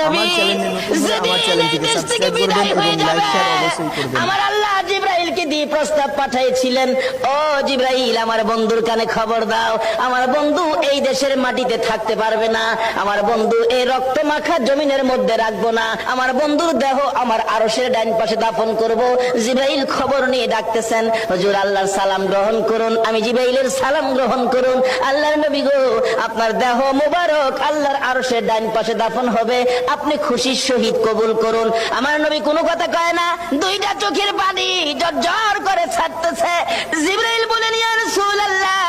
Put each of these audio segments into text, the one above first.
নবী আমার চ্যানেলটিকে সাবস্ক্রাইব করবেন এবং লাইক শেয়ার অবশ্যই করবেন। আমার আল্লাহ জিবরাইলকে দিয়ে প্রস্তাব পাঠাইছিলেন, ও জিবরাইল আমার বন্ধুর কানে খবর দাও, আমার বন্ধু এই দেশের মাটিতে থাকতে পারবে না, আমার বন্ধু এই রক্ত মাখা জমিনের মধ্যে রাখবো না, আমার বন্ধুর দেহ আমার আরশের ডাইন পাশে দাফন করব। জিবরাইল খবর নিয়ে ডাকতেছেন, হুজুর আল্লাহর সালাম গ্রহণ করুন। আমি জিবরাইলের সালাম গ্রহণ করুন। আল্লাহর নবী গো, আপনার দেহ মুবারক আল্লাহর আরশের ডাইন পাশে দাফন হবে, আপনি খুশির সহিত কবুল করুন। আমার নবী কোনো কথা কয় না, দুইটা চোখের পানি জর্জর করে ছাড়তেছে। জিবরাইল বলেন, ইয়া রাসূলুল্লাহ,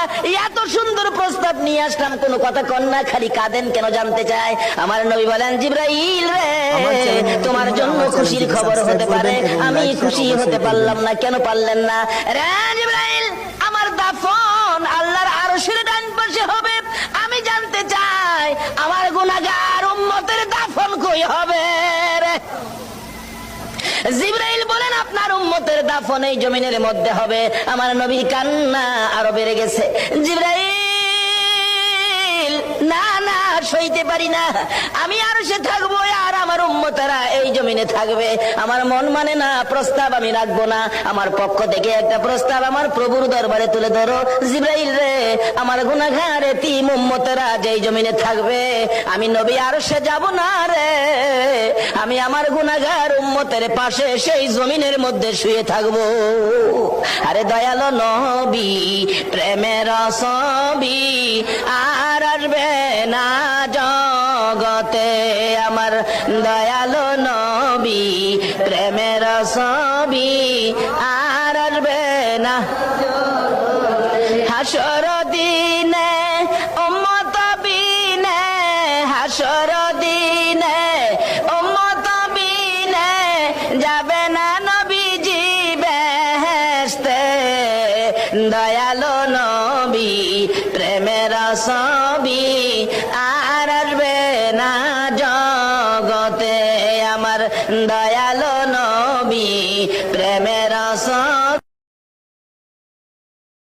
এত সুন্দর প্রস্তাব নিয়ে আসলাম, কোনো কথা কন না, খালি কাঁদেন কেন জানতে চাই। আমার নবী বলেন, জিবরাইল রে, তোমার জন্য খুশির খবর হতে পারে, আমি খুশি হতে পারলাম না। কেন পারলেন না? রে জিবরাইল, আমার দাফন আল্লাহর আরশের ডান পাশে হবে, আমি জানতে চাই আমার গুনাহগার উম্মতের দাফন কই হবে রে? জিবরাইল বলেন, আপনার উম্মতের দাফন এই জমিনের মধ্যে হবে। আমার নবীর কান্না আরো বেড়ে গেছে। জিবরাইল, না না, সইতে পারি না, আমি আর সে থাকবো আর আমার উম্মতেরা এই জমিনে থাকবে। আমার মন মানে না, প্রস্তাব আমি রাখবো না। আমার পক্ষ থেকে একটা প্রস্তাব আমার প্রভুর দরবারে তুলে ধরো। জিবরাইল রে, আমার গুনাহগার এতিম উম্মতেরা যেই জমিনে থাকবে, আমি নবী আর সে যাব না রে, আমি আমার গুনাহগার উম্মতের পাশে সেই জমিনের মধ্যে শুয়ে থাকবো। আরে দয়ালো নবী, প্রেমের ছবি আর আসবে না জগতে, আমার দয়ালো নবী, প্রেমের ছবি আর আসবে না। হাসর দিনে উম্মত বিনে, হাসর দিনে উম্মত বিনে যাবে না নবীজি বেহেশতে। দয়ালো নবী, প্রেমের ছবি আর আসবে না জগতে, আমার দয়ালো নবী, প্রেমের ছবি